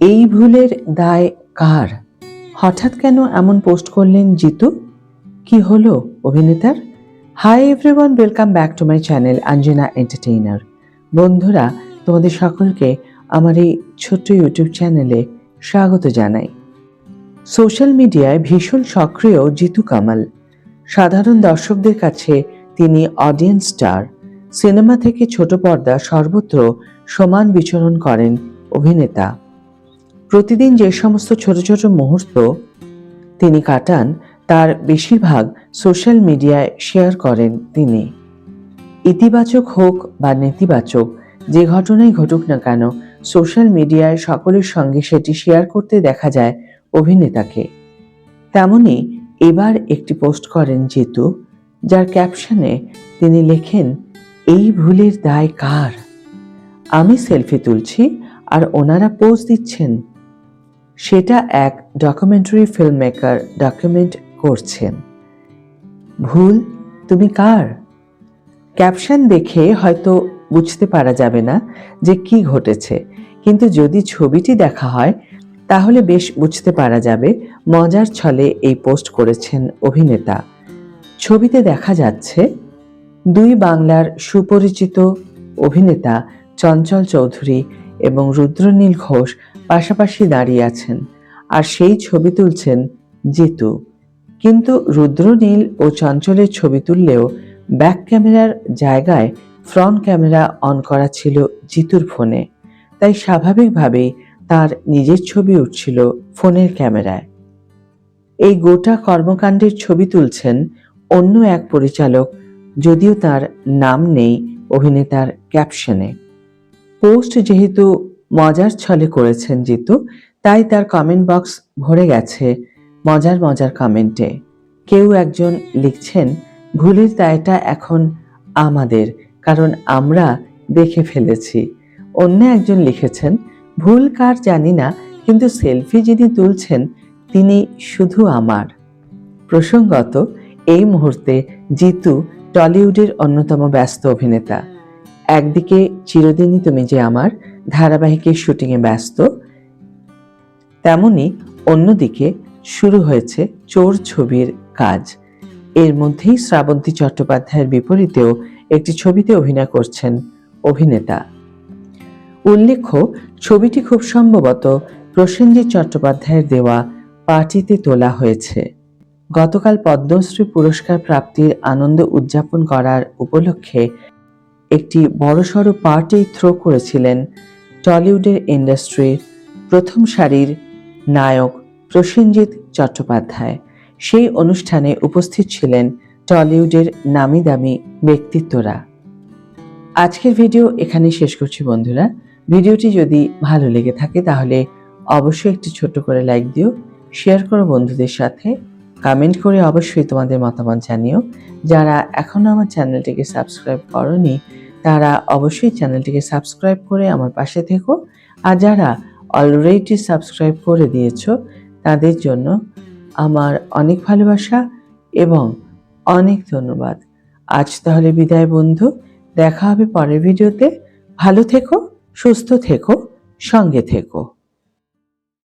এই ভুলের দায় কার? হঠাৎ কেন এমন পোস্ট করলেন জিতু? কি হলো অভিনেতার? Hi everyone, welcome back to my channel Anjana entertainer. বন্ধুরা, তোমাদের সকলকে আমার এই ছোট্ট ইউটিউব চ্যানেলে স্বাগত জানাই। সোশ্যাল মিডিয়ায় ভীষণ সক্রিয় জিতু কামাল। সাধারণ দর্শকদের কাছে তিনি অডিয়েন্স স্টার। সিনেমা থেকে ছোট পর্দা সর্বত্র সমান বিচরণ করেন অভিনেতা। প্রতিদিন যে সমস্ত ছোট ছোট মুহূর্ত তিনি কাটান তার বেশিরভাগ সোশ্যাল মিডিয়ায় শেয়ার করেন তিনি। ইতিবাচক হোক বা নেতিবাচক, যে ঘটনাই ঘটুক না কেন, সোশ্যাল মিডিয়ায় সকলের সঙ্গে সেটি শেয়ার করতে দেখা যায় অভিনেতাকে। তেমনি এবার একটি পোস্ট করেন জিতু, যার ক্যাপশনে তিনি লেখেন, এই ভুলের দায় কার? আমি সেলফি তুলছি আর ওনারা পোজ দিচ্ছেন। সেটা এক ডকুমেন্টারি ফিল্ম মেকার ডকুমেন্ট করছেন। ভুল তুমি কার? ক্যাপশন দেখে হয়তো বুঝতে পারা যাবে না যে কি ঘটেছে, কিন্তু যদি ছবিটি দেখা হয় তাহলে বেশ বুঝতে পারা যাবে মজার ছলে এই পোস্ট করেছেন অভিনেতা। ছবিতে দেখা যাচ্ছে দুই বাংলার সুপরিচিত অভিনেতা চঞ্চল চৌধুরী এবং রুদ্রনীল ঘোষ পাশাপাশি দাঁড়িয়ে আছেন, আর সেই ছবি তুলছেন জিতু। কিন্তু রুদ্রনীল ও চঞ্চলের ছবি তুললেও ব্যাক ক্যামেরার জায়গায় ফ্রন্ট ক্যামেরা অন করা ছিল জিতুর ফোনে, তাই স্বাভাবিকভাবেই তার নিজের ছবি উঠছিল ফোনের ক্যামেরায়। এই গোটা কর্মকাণ্ডের ছবি তুলছেন অন্য এক পরিচালক, যদিও তার নাম নেই অভিনেতার ক্যাপশনে। পোস্ট যেহেতু মজার ছলে করেছেন জিতু, তাই তার কমেন্ট বক্স ভরে গেছে মজার মজার কমেন্টে। কেউ একজন লিখছেন, ভুলের দায়টা এখন আমাদের, কারণ আমরা দেখে ফেলেছি। অন্য একজন লিখেছেন, ভুল কার জানি না, কিন্তু সেলফি যিনি তুলছেন তিনি শুধু আমার। প্রসঙ্গত, এই মুহূর্তে জিতু টলিউডের অন্যতম ব্যস্ত অভিনেতা। একদিকে চিরদিনই তুমি যে আমার ধারাবাহিকের শুটিংয়ে ব্যস্ত, তেমনি অন্যদিকে শুরু হয়েছে চোর ছবির কাজ। এর মধ্যেই শ্রাবন্তী চট্টোপাধ্যায়ের বিপরীতেও একটি ছবিতে অভিনয় করছেন অভিনেতা। উল্লেখ্য, ছবিটি খুব সম্ভবত প্রসেনজিৎ চট্টোপাধ্যায়ের দেওয়া পার্টিতে তোলা হয়েছে। গতকাল পদ্মশ্রী পুরস্কার প্রাপ্তির আনন্দ উদযাপন করার উপলক্ষে একটি বড়সড় পার্টি থ্রো করেছিলেন টলিউডের ইন্ডাস্ট্রির প্রথম সারির নায়ক প্রসেনজিৎ চট্টোপাধ্যায়। সেই অনুষ্ঠানে উপস্থিত ছিলেন টলিউডের নামি দামি ব্যক্তিত্বরা। আজকের ভিডিও এখানে শেষ করছি বন্ধুরা। ভিডিওটি যদি ভালো লেগে থাকে তাহলে অবশ্যই একটি ছোট্ট করে লাইক দিও, শেয়ার করো বন্ধুদের সাথে, কমেন্ট করে অবশ্যই তোমাদের মতামত জানিও। যারা এখনো আমার চ্যানেলটিকে সাবস্ক্রাইব করনি তারা অবশ্যই চ্যানেলটিকে সাবস্ক্রাইব করে আমার পাশে থেকো, আর যারা অলরেডি সাবস্ক্রাইব করে দিয়েছো তাদের জন্য আমার অনেক ভালোবাসা এবং অনেক ধন্যবাদ। আজ তাহলে বিদায় বন্ধু, দেখা হবে পরের ভিডিওতে। ভালো থেকো, সুস্থ থেকো, সঙ্গে থেকো।